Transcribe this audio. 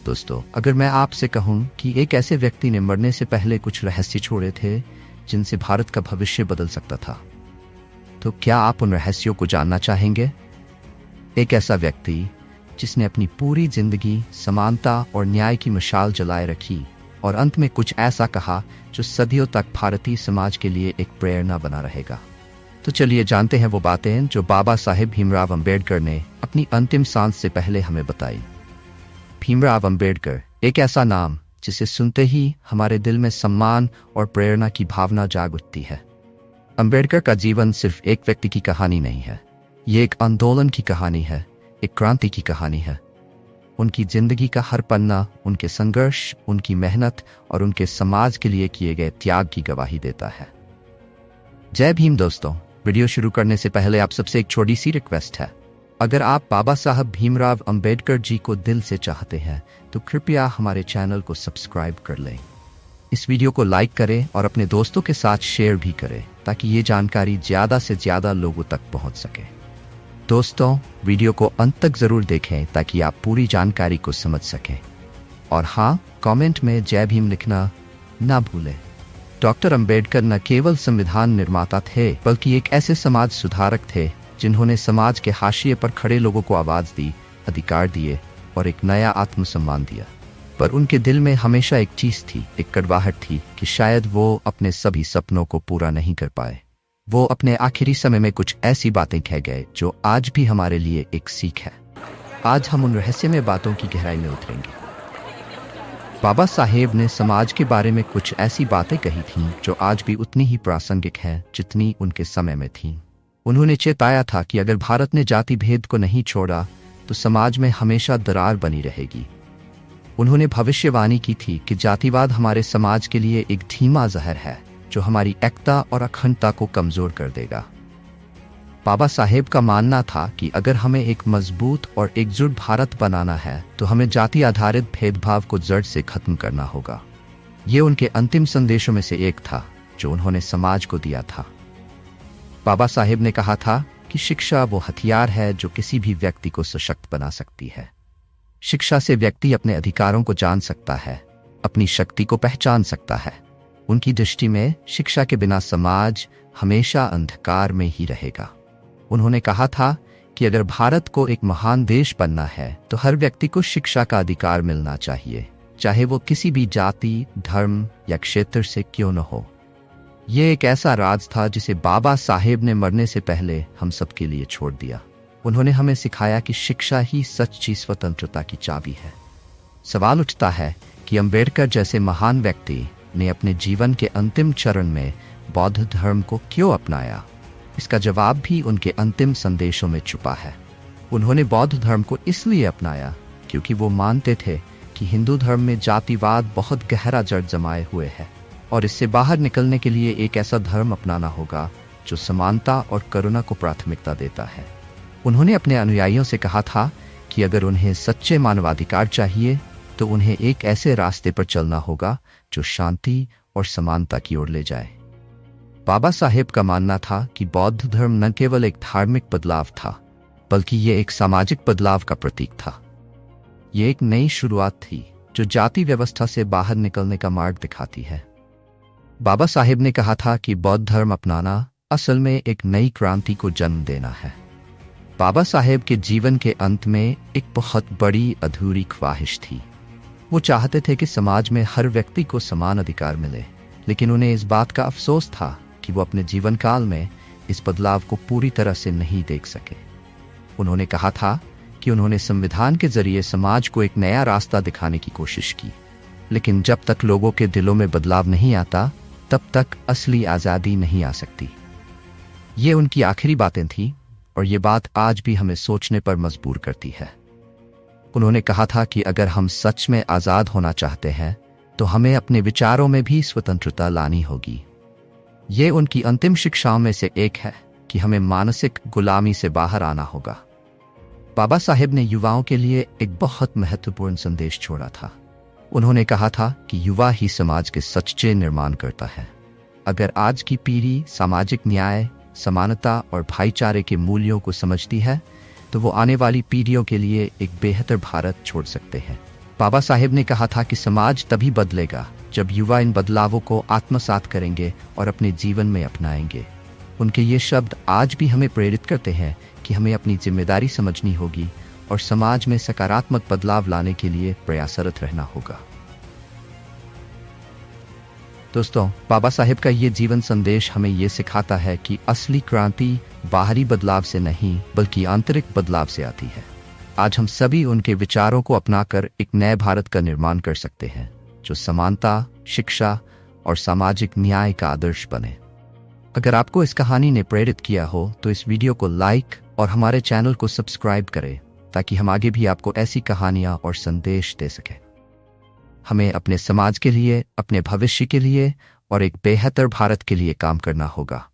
दोस्तों, अगर मैं आपसे कहूं कि एक ऐसे व्यक्ति ने मरने से पहले कुछ रहस्य छोड़े थे जिनसे भारत का भविष्य बदल सकता था, तो क्या आप उन रहस्यों को जानना चाहेंगे? एक ऐसा व्यक्ति जिसने अपनी पूरी जिंदगी समानता और न्याय की मशाल जलाए रखी और अंत में कुछ ऐसा कहा जो सदियों तक भारतीय समाज के लिए एक प्रेरणा बना रहेगा। तो चलिए जानते हैं वो बातें जो बाबा साहेब भीमराव अंबेडकर ने अपनी अंतिम सांस से पहले हमें बताई। भीमराव अंबेडकर, एक ऐसा नाम जिसे सुनते ही हमारे दिल में सम्मान और प्रेरणा की भावना जाग उठती है। अंबेडकर का जीवन सिर्फ एक व्यक्ति की कहानी नहीं है, ये एक आंदोलन की कहानी है, एक क्रांति की कहानी है। उनकी जिंदगी का हर पन्ना उनके संघर्ष, उनकी मेहनत और उनके समाज के लिए किए गए त्याग की गवाही देता है। जय भीम दोस्तों, वीडियो शुरू करने से पहले आप सबसे एक छोटी सी रिक्वेस्ट है। अगर आप बाबा साहब भीमराव अंबेडकर जी को दिल से चाहते हैं तो कृपया हमारे चैनल को सब्सक्राइब कर लें। इस वीडियो को लाइक करें और अपने दोस्तों के साथ शेयर भी करें ताकि ये जानकारी ज़्यादा से ज़्यादा लोगों तक पहुंच सके। दोस्तों, वीडियो को अंत तक ज़रूर देखें ताकि आप पूरी जानकारी को समझ सकें। और हाँ, कमेंट में जय भीम लिखना ना भूलें। डॉक्टर अंबेडकर न केवल संविधान निर्माता थे बल्कि एक ऐसे समाज सुधारक थे जिन्होंने समाज के हाशिए पर खड़े लोगों को आवाज़ दी, अधिकार दिए और एक नया आत्मसम्मान दिया। पर उनके दिल में हमेशा एक चीज़ थी, एक कड़वाहट थी कि शायद वो अपने सभी सपनों को पूरा नहीं कर पाए। वो अपने आखिरी समय में कुछ ऐसी बातें कह गए जो आज भी हमारे लिए एक सीख है। आज हम उन रहस्यमय बातों की गहराई में उतरेंगे। बाबा साहेब ने समाज के बारे में कुछ ऐसी बातें कही थीं जो आज भी उतनी ही प्रासंगिक हैं जितनी उनके समय में थीं। उन्होंने चेताया था कि अगर भारत ने जाति भेद को नहीं छोड़ा तो समाज में हमेशा दरार बनी रहेगी। उन्होंने भविष्यवाणी की थी कि जातिवाद हमारे समाज के लिए एक धीमा जहर है जो हमारी एकता और अखंडता को कमजोर कर देगा। बाबा साहेब का मानना था कि अगर हमें एक मजबूत और एकजुट भारत बनाना है तो हमें जाति आधारित भेदभाव को जड़ से खत्म करना होगा। ये उनके अंतिम संदेशों में से एक था जो उन्होंने समाज को दिया था। बाबा साहेब ने कहा था कि शिक्षा वो हथियार है जो किसी भी व्यक्ति को सशक्त बना सकती है। शिक्षा से व्यक्ति अपने अधिकारों को जान सकता है, अपनी शक्ति को पहचान सकता है। उनकी दृष्टि में शिक्षा के बिना समाज हमेशा अंधकार में ही रहेगा। उन्होंने कहा था कि अगर भारत को एक महान देश बनना है तो हर व्यक्ति को शिक्षा का अधिकार मिलना चाहिए, चाहे वो किसी भी जाति, धर्म या क्षेत्र से क्यों न हो। ये एक ऐसा राज था जिसे बाबा साहेब ने मरने से पहले हम सबके लिए छोड़ दिया। उन्होंने हमें सिखाया कि शिक्षा ही सच्ची स्वतंत्रता की चाबी है। सवाल उठता है कि अंबेडकर जैसे महान व्यक्ति ने अपने जीवन के अंतिम चरण में बौद्ध धर्म को क्यों अपनाया? इसका जवाब भी उनके अंतिम संदेशों में छुपा है। उन्होंने बौद्ध धर्म को इसलिए अपनाया क्योंकि वो मानते थे कि हिंदू धर्म में जातिवाद बहुत गहरा जड़ जमाए हुए है और इससे बाहर निकलने के लिए एक ऐसा धर्म अपनाना होगा जो समानता और करुणा को प्राथमिकता देता है। उन्होंने अपने अनुयायियों से कहा था कि अगर उन्हें सच्चे मानवाधिकार चाहिए तो उन्हें एक ऐसे रास्ते पर चलना होगा जो शांति और समानता की ओर ले जाए। बाबा साहेब का मानना था कि बौद्ध धर्म न केवल एक धार्मिक बदलाव था बल्कि ये एक सामाजिक बदलाव का प्रतीक था। ये एक नई शुरुआत थी जो जाति व्यवस्था से बाहर निकलने का मार्ग दिखाती है। बाबा साहेब ने कहा था कि बौद्ध धर्म अपनाना असल में एक नई क्रांति को जन्म देना है। बाबा साहेब के जीवन के अंत में एक बहुत बड़ी अधूरी ख्वाहिश थी। वो चाहते थे कि समाज में हर व्यक्ति को समान अधिकार मिले, लेकिन उन्हें इस बात का अफसोस था कि वो अपने जीवन काल में इस बदलाव को पूरी तरह से नहीं देख सके। उन्होंने कहा था कि उन्होंने संविधान के जरिए समाज को एक नया रास्ता दिखाने की कोशिश की, लेकिन जब तक लोगों के दिलों में बदलाव नहीं आता तब तक असली आज़ादी नहीं आ सकती। ये उनकी आखिरी बातें थीं और ये बात आज भी हमें सोचने पर मजबूर करती है। उन्होंने कहा था कि अगर हम सच में आज़ाद होना चाहते हैं तो हमें अपने विचारों में भी स्वतंत्रता लानी होगी। ये उनकी अंतिम शिक्षाओं में से एक है कि हमें मानसिक गुलामी से बाहर आना होगा। बाबा साहेब ने युवाओं के लिए एक बहुत महत्वपूर्ण संदेश छोड़ा था। उन्होंने कहा था कि युवा ही समाज के सच्चे निर्माण करता है। अगर आज की पीढ़ी सामाजिक न्याय, समानता और भाईचारे के मूल्यों को समझती है तो वो आने वाली पीढ़ियों के लिए एक बेहतर भारत छोड़ सकते हैं। बाबा साहेब ने कहा था कि समाज तभी बदलेगा जब युवा इन बदलावों को आत्मसात करेंगे और अपने जीवन में अपनाएंगे। उनके ये शब्द आज भी हमें प्रेरित करते हैं कि हमें अपनी जिम्मेदारी समझनी होगी और समाज में सकारात्मक बदलाव लाने के लिए प्रयासरत रहना होगा। दोस्तों, बाबा साहेब का ये जीवन संदेश हमें ये सिखाता है कि असली क्रांति बाहरी बदलाव से नहीं बल्कि आंतरिक बदलाव से आती है। आज हम सभी उनके विचारों को अपनाकर एक नए भारत का निर्माण कर सकते हैं जो समानता, शिक्षा और सामाजिक न्याय का आदर्श बने। अगर आपको इस कहानी ने प्रेरित किया हो तो इस वीडियो को लाइक और हमारे चैनल को सब्सक्राइब करें ताकि हम आगे भी आपको ऐसी कहानियां और संदेश दे सकें। हमें अपने समाज के लिए, अपने भविष्य के लिए और एक बेहतर भारत के लिए काम करना होगा।